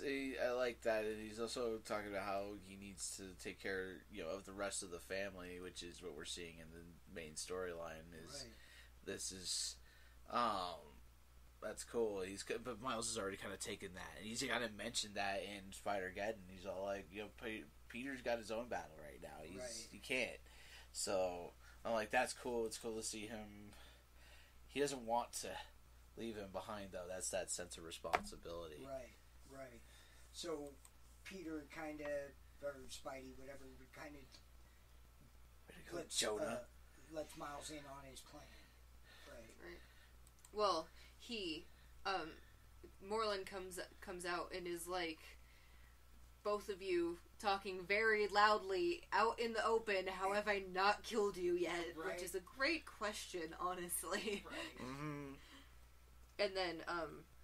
I like that, and he's also talking about how he needs to take care, of the rest of the family, which is what we're seeing in the main storyline. This is, that's cool. But Miles has already kind of taken that, and he's kind of mentioned that in Spider-Geddon. He's all like, Peter's got his own battle right now. He can't. So I'm like, that's cool. It's cool to see him. He doesn't want to leave him behind, though. That's that sense of responsibility. Right. So Peter kind of, or Spidey, whatever, kind of lets Miles in on his plan. Right. Well, Morlun comes out and is like, both of you talking very loudly out in the open. How have I not killed you yet? Right. Which is a great question, honestly. Right. Mm-hmm. And then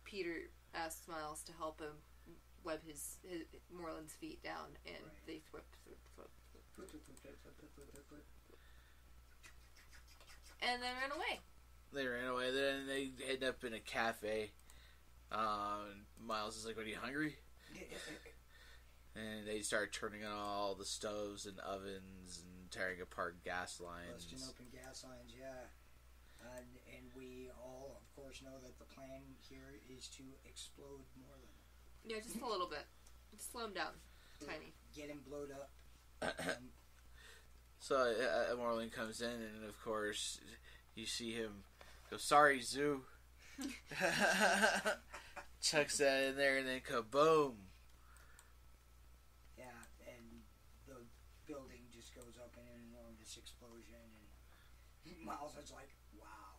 Peter asks Miles to help him web his Morlun's feet down, and they flip. And then ran away. They ran away. Then they end up in a cafe. Miles is like, "Are you hungry?" And they start turning on all the stoves and ovens and tearing apart gas lines. Busting open gas lines, yeah. And we all, of course, know that the plan here is to explode Morlun. Yeah, just a little bit. Just slow him down. Tiny. Get him blowed up. So Morlun comes in, and of course, you see him go, "Sorry, Zoo." Chucks that in there, and then kaboom. Yeah, and the building just goes up in an enormous explosion, and Miles is like, wow.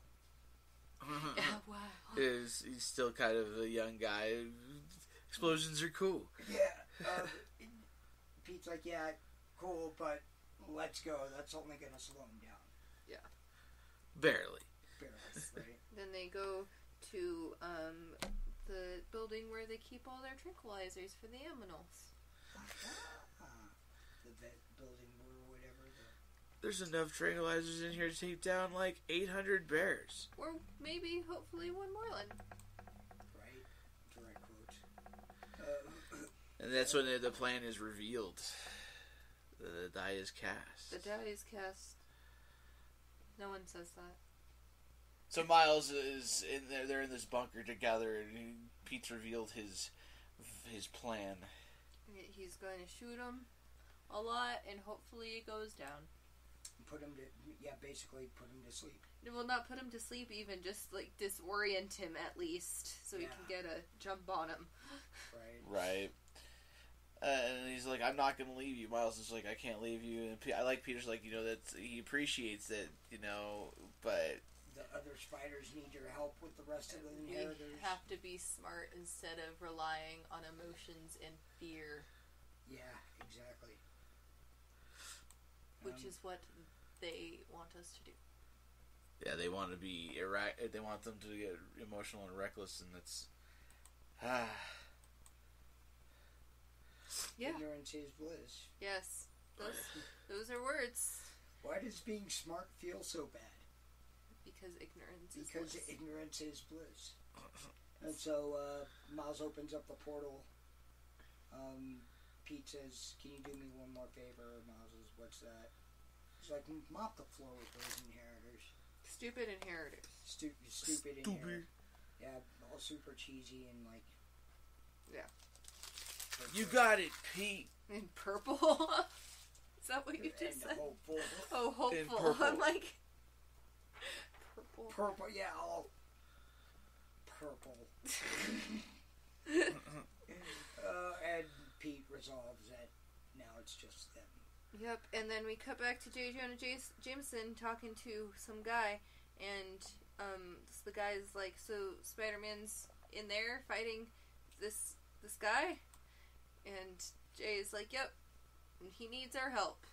Yeah, wow. He's still kind of a young guy. Explosions are cool. Yeah. Pete's like, yeah, cool, but let's go. That's only going to slow him down. Yeah. Barely. Right? Then they go to the building where they keep all their tranquilizers for the aminals. The vet building or whatever. There's enough tranquilizers in here to take down like 800 bears. Or maybe, hopefully, one Morlun. Right. Direct quote. And that's when the plan is revealed. The die is cast. The die is cast. No one says that. So Miles is in there. They're in this bunker together, and Pete's revealed his plan. He's going to shoot him a lot, and hopefully it goes down. Basically put him to sleep. Well, not put him to sleep even, just like disorient him at least, so he can get a jump on him. Right. And he's like, "I'm not going to leave you." Miles is like, "I can't leave you." And I like Peter's like, that he appreciates it, but the other spiders need your help with the rest of the inheritors. We have to be smart instead of relying on emotions and fear. Yeah, exactly. Which is what they want us to do. Yeah, they want to be they want them to get emotional and reckless, and that's Ignorance is bliss. Yes, those are words. Why does being smart feel so bad? Because ignorance is bliss. Because ignorance is bliss. And so Miles opens up the portal. Pete says, "Can you do me one more favor?" Miles says, "What's that?" He's like, "Mop the floor with those inheritors." Stupid inheritors. Stupid inheritors. Yeah, all super cheesy and like... Yeah. You got it, Pete. In purple? Is that what you just said? Hopeful. Oh, hopeful. In purple. I'm like... Purple. Purple, yeah, all... Purple. And Pete resolves that now it's just them. Yep, and then we cut back to J. Jonah Jameson talking to some guy, and the guy's like, "So Spider-Man's in there fighting this guy?" And Jay is like, "Yep, and he needs our help."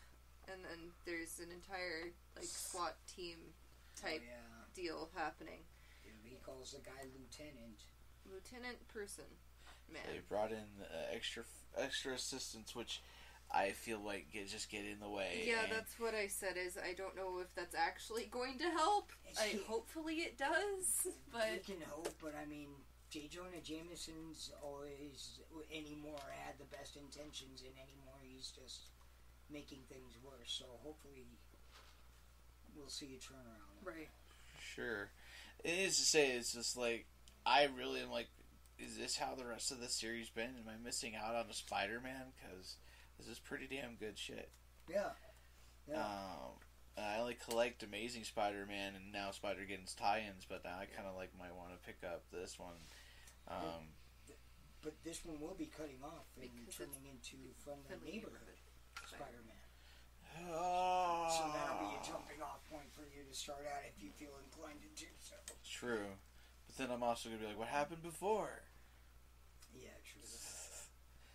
And then there's an entire SWAT team type deal happening. He calls the guy Lieutenant person. Man. They brought in extra assistance, which I feel like just get in the way. Yeah, that's what I said. Is I don't know if that's actually going to help. Hopefully it does, but you can hope. But I mean, J. Jonah Jameson's always anymore had the best intentions, and anymore he's just making things worse. So hopefully we'll see a turnaround. Right. Sure. It is to say, it's just like, I really am like, is this how the rest of the series been? Am I missing out on a Spider-Man? Because this is pretty damn good shit. Yeah. I only collect Amazing Spider-Man and now Spider-Geddon's tie-ins, but now I kind of might want to pick up this one. But this one will be cutting off and turning into Friendly Neighborhood Spider-Man. Oh. So that'll be a jumping off point for you to start at if you feel inclined to do so. True. But then I'm also going to be like, what happened before? Yeah, true.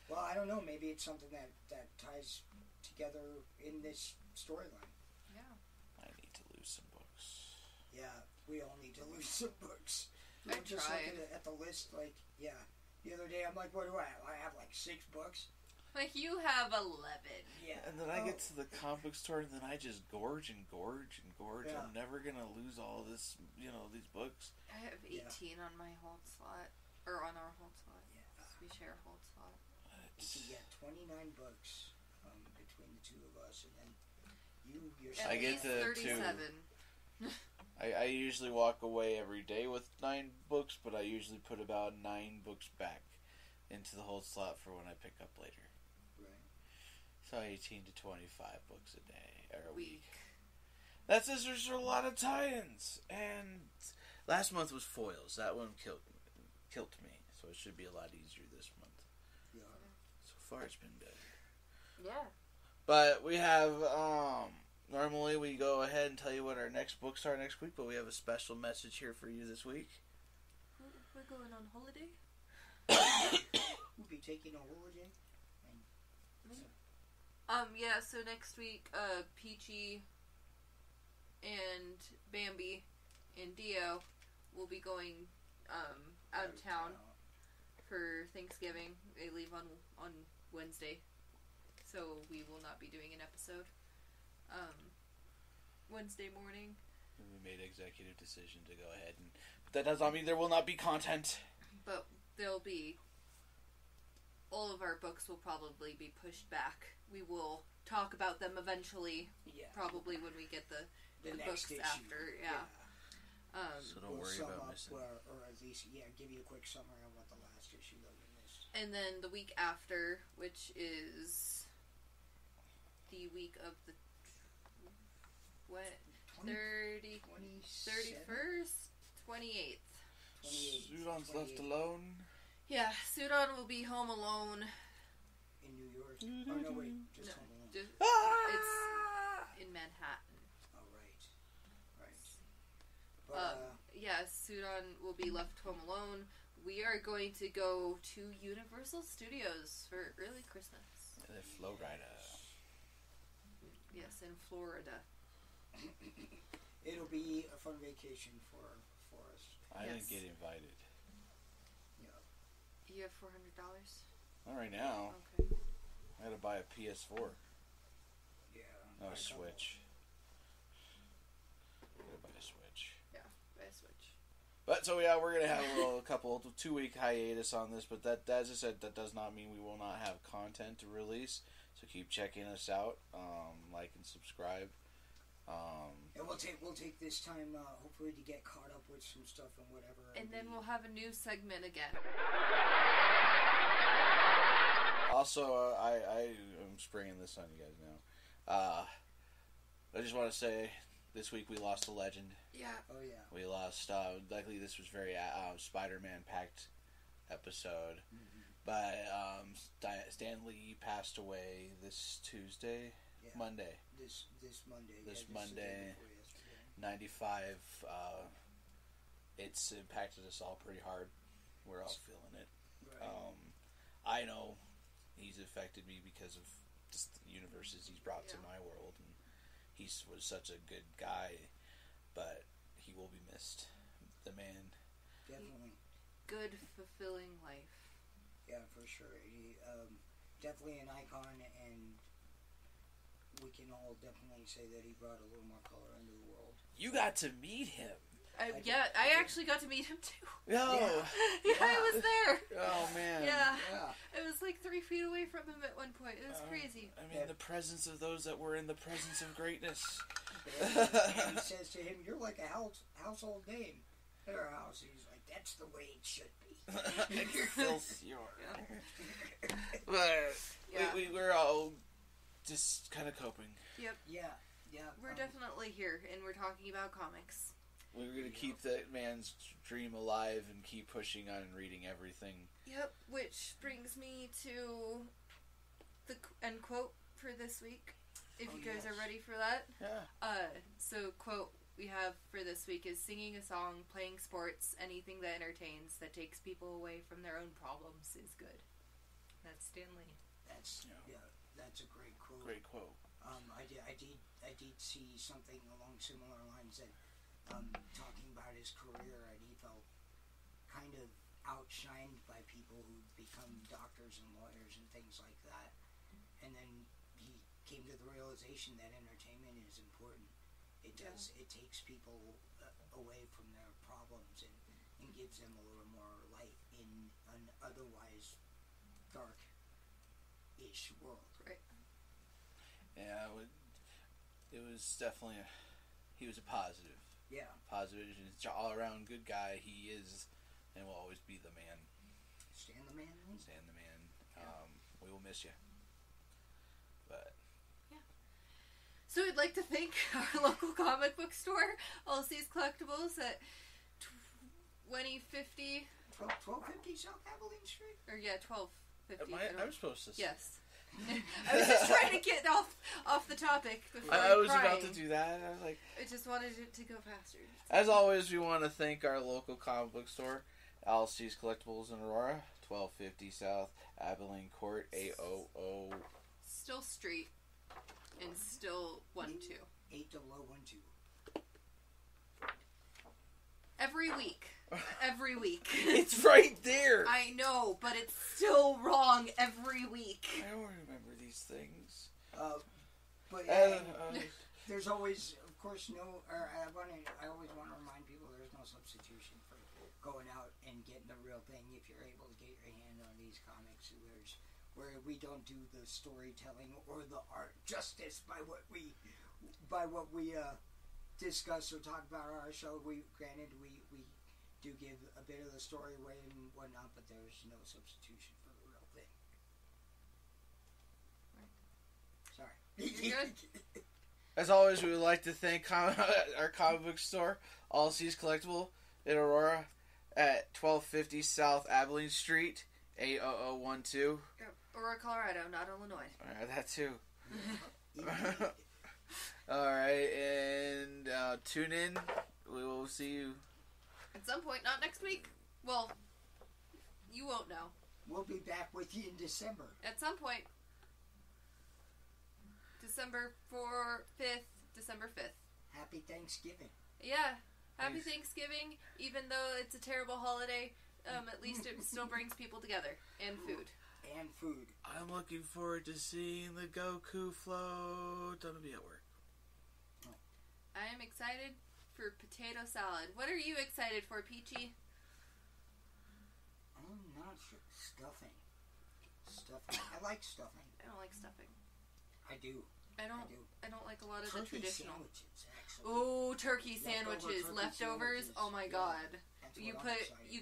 Well, I don't know. Maybe it's something that ties together in this storyline. Yeah. I need to lose some books. Yeah, we all need to lose some books. I I'm just looking at the list, the other day I'm like, what do I have? I have 6 books. Like, you have 11. Yeah. And then I get to the comic book store and then I just gorge and gorge and gorge. Yeah. I'm never going to lose all this, these books. I have 18 on my hold slot. Or on our hold slot. Yeah. We share a hold slot. So you get 29 books between the two of us, and then you yourself. I get the 37. I usually walk away every day with 9 books, but I usually put about 9 books back into the hold slot for when I pick up later. Right. So 18 to 25 books a day, or a week. There's a lot of tie-ins. And last month was foils. That one killed me. So it should be a lot easier this month. Yeah. So far it's been better. Yeah. But we have, normally we go ahead and tell you what our next books are next week, but we have a special message here for you this week. We're going on holiday? We'll be taking a holiday. Yeah, so next week, Peachy and Bambi and Dio will be going, out of town for Thanksgiving. They leave on Wednesday, so we will not be doing an episode, Wednesday morning. We made an executive decision to go ahead, but that does not mean there will not be content. But there'll be... all of our books will probably be pushed back. We will talk about them eventually. Yeah. Probably when we get the books issue. After. Yeah. So don't worry about missing. Or at least, give you a quick summary on what the last issue that we missed. And then the week after, which is the week of the 31st? 28th. Sudan's left alone. Yeah, Sudan will be home alone. In New York? Oh, no, wait. Just home alone. It's in Manhattan. Oh, right. But, Sudan will be left home alone. We are going to go to Universal Studios for early Christmas. In Florida. Yes, in Florida. It'll be a fun vacation for us. I didn't get invited. You have $400? Not right now. Okay. I had to buy a PS4. Yeah. No, a Switch. I gotta buy a Switch. Yeah, buy a Switch. But so we're gonna have a 2-week hiatus on this. But that, as I said, that does not mean we will not have content to release. So keep checking us out. Like and subscribe. And we'll take this time, hopefully, to get caught up with some stuff and whatever. And then we'll have a new segment again. Also, I am springing this on you guys now. I just want to say, this week we lost a legend. Yeah. Oh, yeah. We lost, luckily this was very Spider-Man packed episode. Mm-hmm. But Stan Lee passed away this Tuesday. Yeah. Monday. This Monday. This Monday. 95. It's impacted us all pretty hard. We're all feeling it. Right. I know he's affected me because of just the universes he's brought to my world, and he was such a good guy, but he will be missed. The man. Definitely. Good, fulfilling life. Yeah, for sure. He, definitely an icon, and we can all definitely say that he brought a little more color into the world. You got to meet him. I actually got to meet him too. No. Yeah, I was there. Oh man. Yeah. It was like 3 feet away from him at one point. It was crazy. I mean, the presence of those that were in the presence of greatness. And he says to him, "You're like a household name at our house." He's like, "That's the way it should be." But we're all just kind of coping. Yep. Yeah. We're definitely here, and we're talking about comics. We're going to keep that man's dream alive and keep pushing on and reading everything. Yep, which brings me to the end quote for this week. If you guys are ready for that. Yeah. So quote we have for this week is singing a song, playing sports, anything that entertains, that takes people away from their own problems is good. That's Stan Lee. That's a great quote. Great quote. I did see something along similar lines that talking about his career, and he felt kind of outshined by people who become doctors and lawyers and things like that. And then he came to the realization that entertainment is important. It does. It takes people away from their problems and gives them a little more light in an otherwise dark-ish world. Right. Yeah, it was definitely he was a positive. Yeah. Positive, all-around good guy. He is and will always be the man. Stan the man. Stan the man. Yeah. We will miss you. But yeah. So I'd like to thank our local comic book store, Allseas Collectibles at 1250 South Abilene Street. Or 1250. I'm supposed to. Yes. I was just trying to get off the topic before I was crying. about to do that. I was like, I just wanted it to go faster. As always, we want to thank our local comic book store, Allseas Collectibles in Aurora, 1250 South Abilene Court, 800. Still Street, and still 12. 80012. Every week. It's right there. I know, but it's still wrong every week. I don't remember these things. There's always, of course, I always want to remind people there's no substitution for going out and getting the real thing if you're able to get your hand on these comics. Where we don't do the storytelling or the art justice by what we discuss or talk about on our show. We do give a bit of the story away and whatnot, but there's no substitution for the real thing. Right. Sorry. You're good. As always, we would like to thank our comic book store, Allseas Collectible in Aurora, at 1250 South Abilene Street, 80012. Aurora, Colorado, not Illinois. Alright, that too. Alright, and tune in. We will see you at some point, not next week. Well, you won't know. We'll be back with you in December. At some point. December 5th. Happy Thanksgiving. Yeah. Happy Thanksgiving. Even though it's a terrible holiday, at least it still brings people together. And food. I'm looking forward to seeing the Goku float. I'm going to be at work. I am excited for potato salad. What are you excited for, Peachy? I'm not sure. Stuffing. I like stuffing. I don't like stuffing. I do. I don't like a lot of turkey the traditional. Sandwiches, actually. Oh, turkey sandwiches, leftovers. Oh my god. You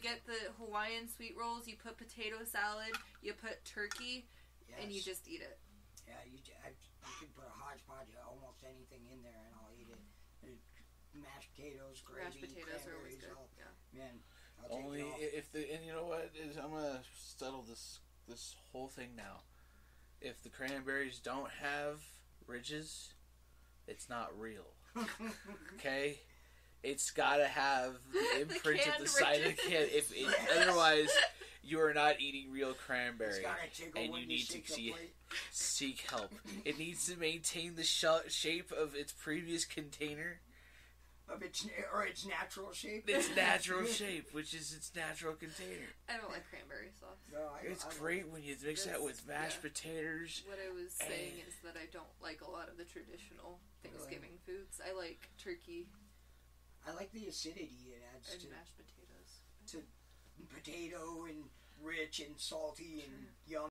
get the Hawaiian sweet rolls, you put potato salad, you put turkey, and you just eat it. Yeah, you can put a hodgepodge of almost anything in there and I'll eat it. Mashed potatoes, gravy, mashed potatoes are always good. Man, only if and you know what is, I'm gonna settle this whole thing now. If the cranberries don't have ridges, it's not real. Okay, it's gotta have the imprint at the side of the can. Otherwise, you are not eating real cranberry, and you need to seek help. It needs to maintain the shape of its previous container. Of its natural shape? Its natural shape, which is its natural container. I don't like cranberry sauce. No, it's great when you mix that with mashed potatoes. What I was saying is that I don't like a lot of the traditional Thanksgiving foods. I like turkey. I like the acidity it adds And to mashed potatoes. to potato and rich and salty and yum.